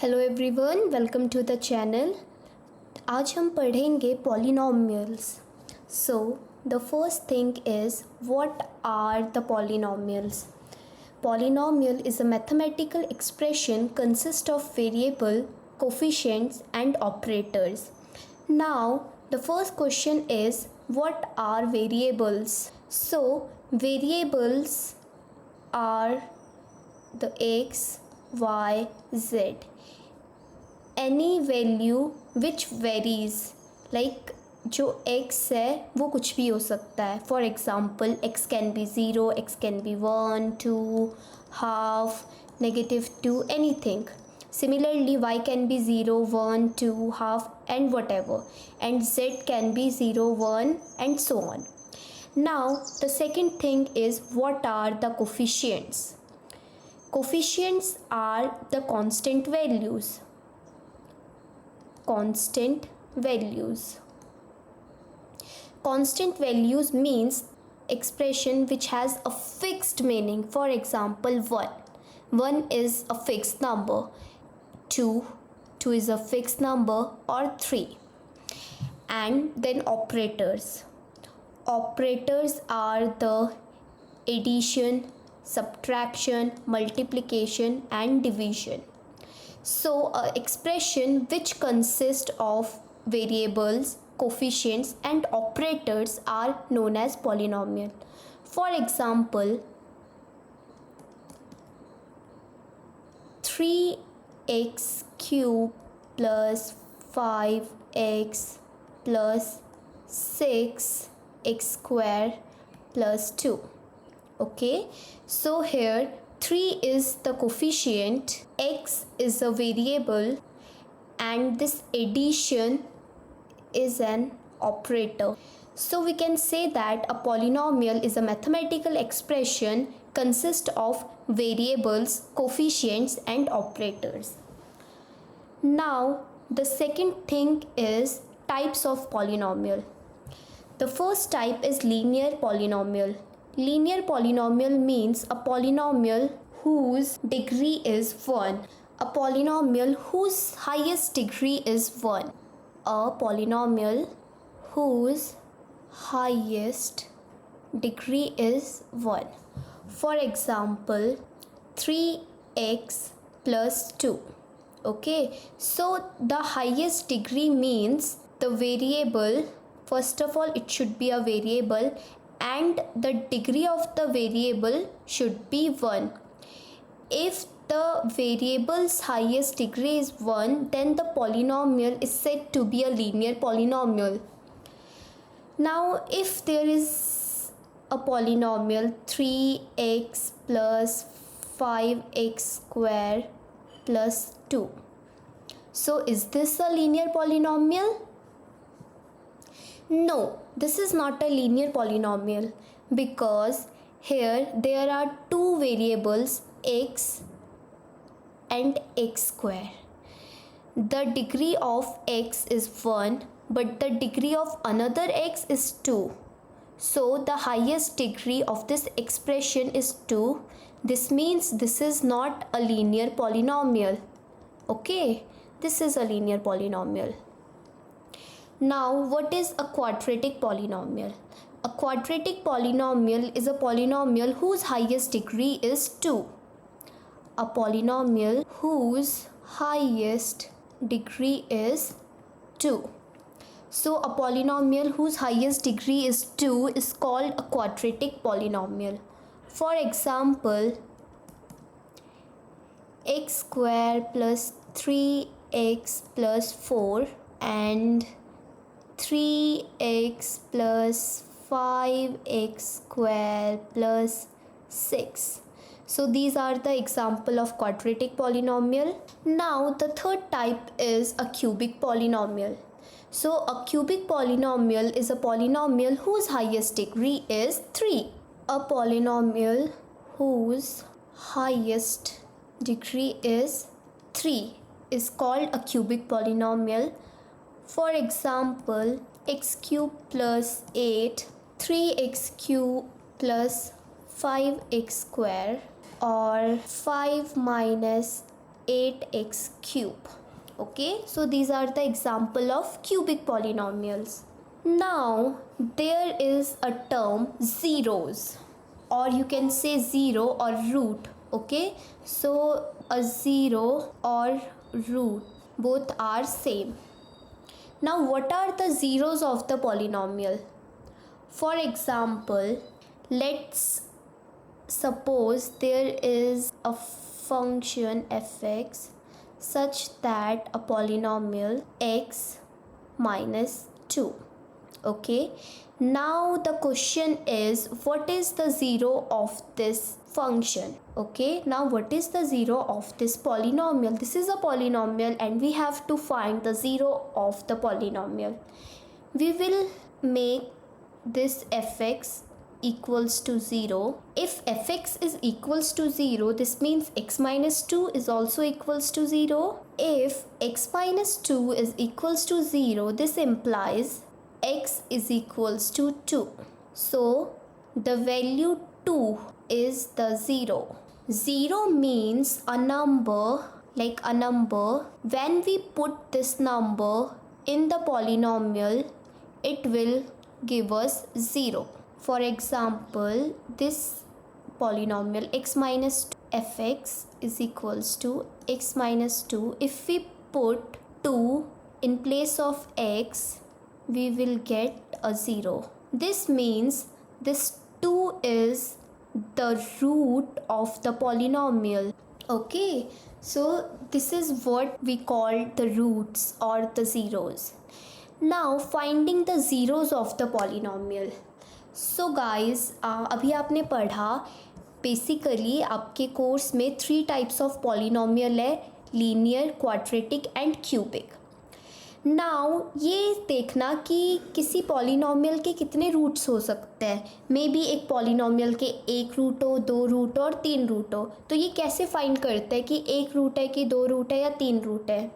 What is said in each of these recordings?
Hello everyone, welcome to the channel. आज हम पढ़ेंगे polynomials. So the first thing is what are the polynomials. Polynomial is a mathematical expression consist of variable, coefficients and operators. Now the first question is what are variables? So variables are the x, y, z. Any value which varies, like जो x है वो कुछ भी हो सकता है. For example x can be zero, x can be 1, 2, half, -2, anything. Similarly y can be 0, 1, 2, half and whatever, and z can be 0, 1 and so on. Now the second thing is what are the coefficients. Coefficients are the constant values. Constant values means expression which has a fixed meaning. For example, 1 is a fixed number, 2 is a fixed number, or 3. And then operators are the addition, subtraction, multiplication and division. So an expression which consists of variables, coefficients and operators are known as polynomial. For example, 3x cube plus 5x plus 6x square plus 2. Okay, so here 3 is the coefficient, x is a variable, and this addition is an operator. So we can say that a polynomial is a mathematical expression consist of variables, coefficients and operators. Now the second thing is types of polynomial. The first type is linear polynomial. Linear polynomial means a polynomial whose degree is 1. A polynomial whose highest degree is 1. A polynomial whose highest degree is 1. For example, 3x plus 2. Okay, so the highest degree means the variable, first of all it should be a variable, and the degree of the variable should be 1. If the variable's highest degree is 1, then the polynomial is said to be a linear polynomial. Now if there is a polynomial 3x plus 5x square plus 2, so is this a linear polynomial? No, this is not a linear polynomial, because here there are two variables x and x square. The degree of x is 1, but the degree of another x is 2. So the highest degree of this expression is 2. This means this is not a linear polynomial. Okay, this is a linear polynomial. Now what is a quadratic polynomial? A quadratic polynomial is a polynomial whose highest degree is 2. A polynomial whose highest degree is 2. So a polynomial whose highest degree is 2 is called a quadratic polynomial. For example, x square plus 3x plus 4 and 3x plus 5x square plus 6. So these are the example of quadratic polynomial. Now the third type is a cubic polynomial. So a cubic polynomial is a polynomial whose highest degree is 3. A polynomial whose highest degree is 3 is called a cubic polynomial. For example, x cube plus 8, 3x cube plus 5x square, or 5 minus 8x cube. Okay, so these are the example of cubic polynomials. Now there is a term zeros, or you can say zero or root. Okay, so a zero or root, both are same. Now what are the zeros of the polynomial? For example, let's suppose there is a function fx such that a polynomial x minus 2. Okay, now the question is, what is the zero of this function? Okay, now what is the zero of this polynomial? This is a polynomial and we have to find the zero of the polynomial. We will make this fx equals to 0. If fx is equals to 0, this means x minus 2 is also equals to 0. If x minus 2 is equals to 0, this implies x is equals to 2. So the value 2 is the 0. 0 means a number, like a number. When we put this number in the polynomial, it will give us 0. For example, this polynomial x minus 2 fx is equals to x minus 2. If we put 2 in place of x, we will get a 0. This means this 2 is the root of the polynomial. Okay, so this is what we call the roots or the zeros. Now finding the zeros of the polynomial. So guys, अभी आपने पढ़ा basically आपके course में 3 types of polynomial है, linear, quadratic and cubic. Now ये देखना कि किसी पॉलिनोमियल के कितने रूट्स हो सकते हैं. मे बी एक पॉलिनोमियल के 1 रूट हो, 2 रूट और 3 रूट हो. तो ये कैसे फाइंड करते हैं कि 1 रूट है कि 2 रूट है या 3 रूट है?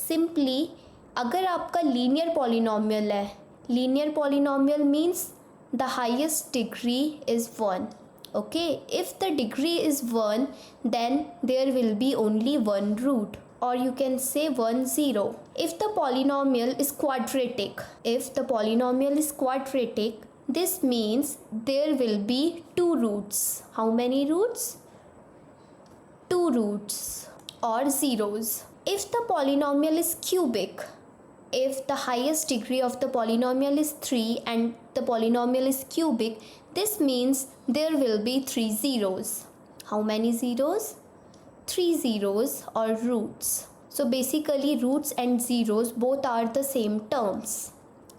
सिंपली अगर आपका लीनियर पॉलिनोमियल है, linear polynomial means the highest degree is 1. Okay, if the degree is 1, then there will be only one root, or you can say 1 0. If the polynomial is quadratic, this means there will be 2 roots. How many roots? 2 roots or zeros. If the polynomial is cubic, if the highest degree of the polynomial is 3 and the polynomial is cubic, this means there will be 3 zeros. How many zeros? 3 zeros or roots. So basically roots and zeros both are the same terms.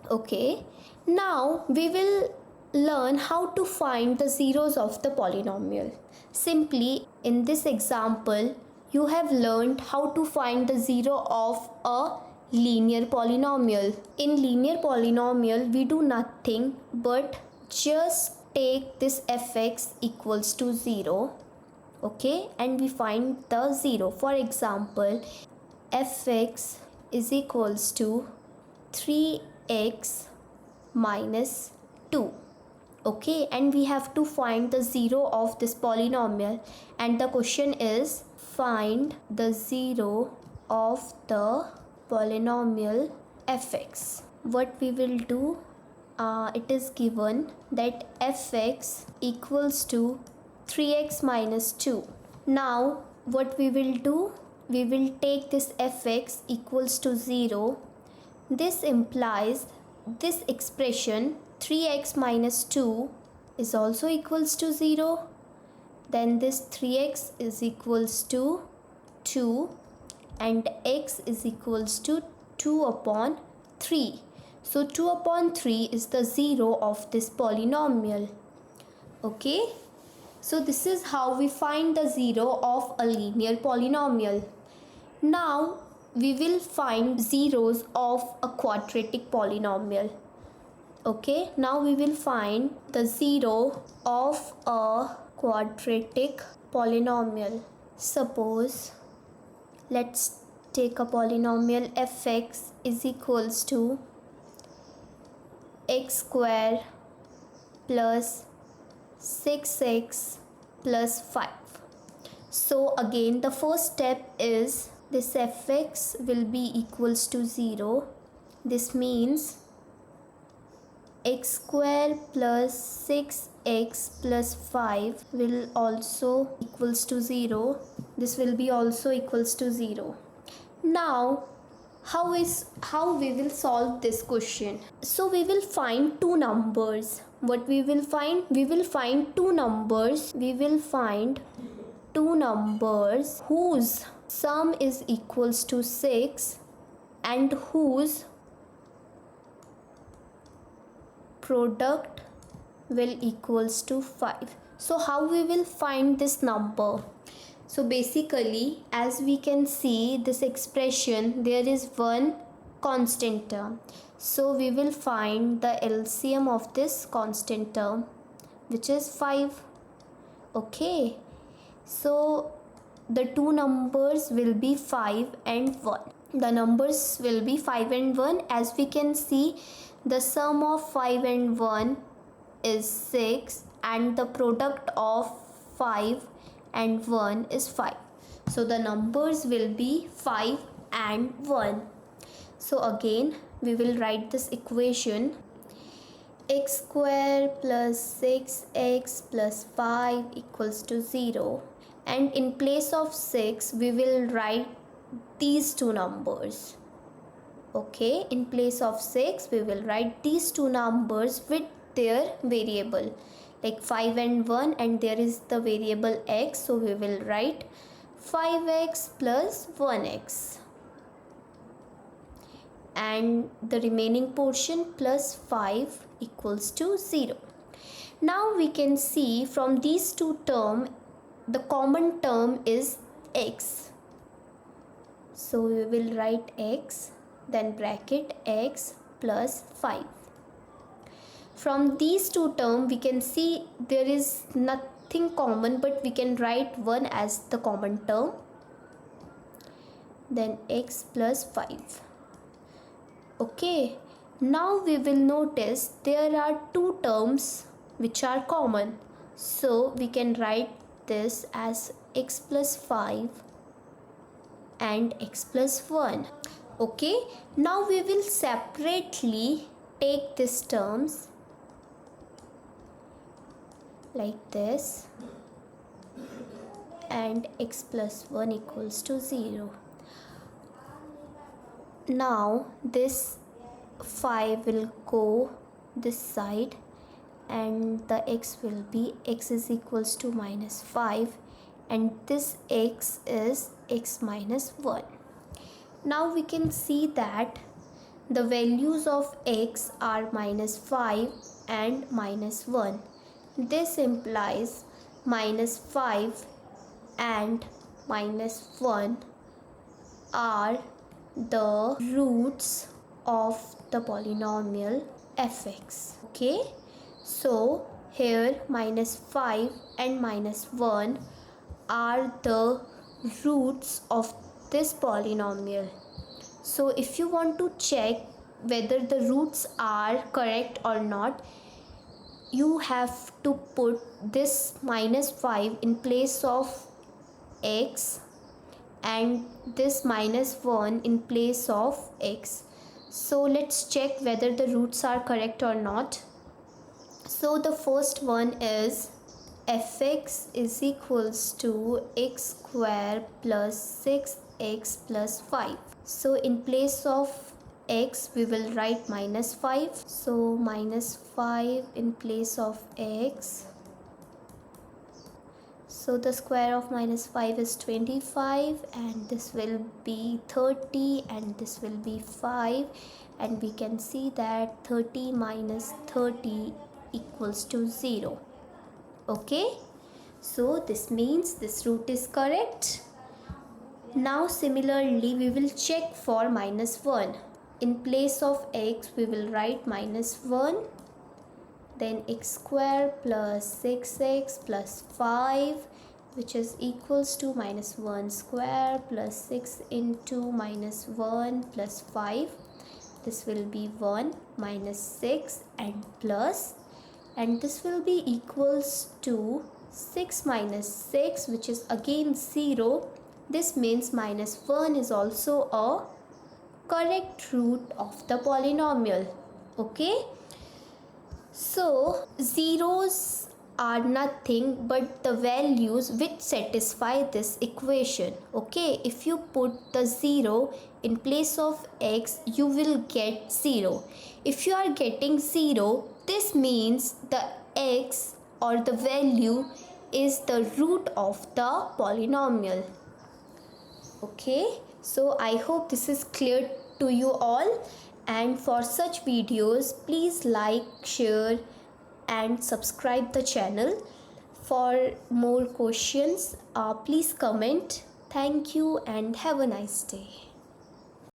Okay, now we will learn how to find the zeros of the polynomial. Simply in this example you have learned how to find the zero of a linear polynomial. In linear polynomial we do nothing but just take this fx equals to 0. Okay, and we find the 0. For example, fx is equals to 3x minus 2. Okay, and we have to find the 0 of this polynomial, and the question is find the 0 of the polynomial fx. What we will do, it is given that fx equals to 3x minus 2. Now what we will do, we will take this fx equals to 0. This implies this expression 3x minus 2 is also equals to 0. Then this 3x is equals to 2 and x is equals to 2 upon 3. So 2 upon 3 is the 0 of this polynomial. Okay, so this is how we find the 0 of a linear polynomial. Now we will find zeros of a quadratic polynomial. Okay, now we will find the 0 of a quadratic polynomial. Suppose let's take a polynomial fx is equals to x square plus 6x plus 5. So again the first step is this fx will be equals to 0. This means x square plus 6x plus 5 will also equals to 0. This will be also equals to 0. Now how we will solve this question? So we will find two numbers. What we will find? We will find two numbers. We will find two numbers whose sum is equals to 6 and whose product will equals to 5. So how we will find this number? So basically, as we can see this expression, there is one constant term. So we will find the LCM of this constant term, which is 5. Okay. So the two numbers will be 5 and 1. The numbers will be 5 and 1. As we can see, the sum of 5 and 1 is 6 and the product of 5 and 1 is 5. So the numbers will be 5 and 1. So again we will write this equation: x square plus 6x plus 5 equals to 0, and in place of 6 we will write these two numbers. Okay, in place of 6 we will write these two numbers with their variable, like 5 and 1, and there is the variable x, so we will write 5x plus 1x, and the remaining portion plus 5 equals to 0. Now we can see from these two terms the common term is x, so we will write x, then bracket x plus 5. From these two terms we can see there is nothing common, but we can write 1 as the common term, then x plus 5. Okay, now we will notice there are two terms which are common, so we can write this as x plus 5 and x plus 1. Okay, now we will separately take these terms like this, and x plus 1 equals to 0. Now this 5 will go this side and the x will be x is equals to minus 5, and this x is x minus 1. Now we can see that the values of x are minus 5 and minus 1. This implies minus 5 and minus 1 are the roots of the polynomial fx. Okay, so here minus 5 and minus 1 are the roots of this polynomial. So if you want to check whether the roots are correct or not, you have to put this minus 5 in place of x and this minus 1 in place of x. So let's check whether the roots are correct or not. So the first one is fx is equals to x square plus 6x plus 5. So in place of x we will write minus 5. So minus 5 in place of x. So the square of minus 5 is 25, and this will be 30, and this will be 5, and we can see that 30 minus 30 equals to 0. Okay, so this means this root is correct. Now similarly we will check for minus 1. In place of x we will write minus 1, then x square plus 6x plus 5, which is equals to minus 1 square plus 6 into minus 1 plus 5. This will be 1 minus 6 and plus, and this will be equals to 6 minus 6, which is again 0. This means minus 1 is also a correct root of the polynomial. Okay. So zeros are nothing but the values which satisfy this equation. Okay, if you put the 0 in place of x, you will get 0. If you are getting 0, this means the x or the value is the root of the polynomial. Okay, so I hope this is clear to you all, and for such videos please like, share and subscribe the channel. For more questions please comment. Thank you and have a nice day.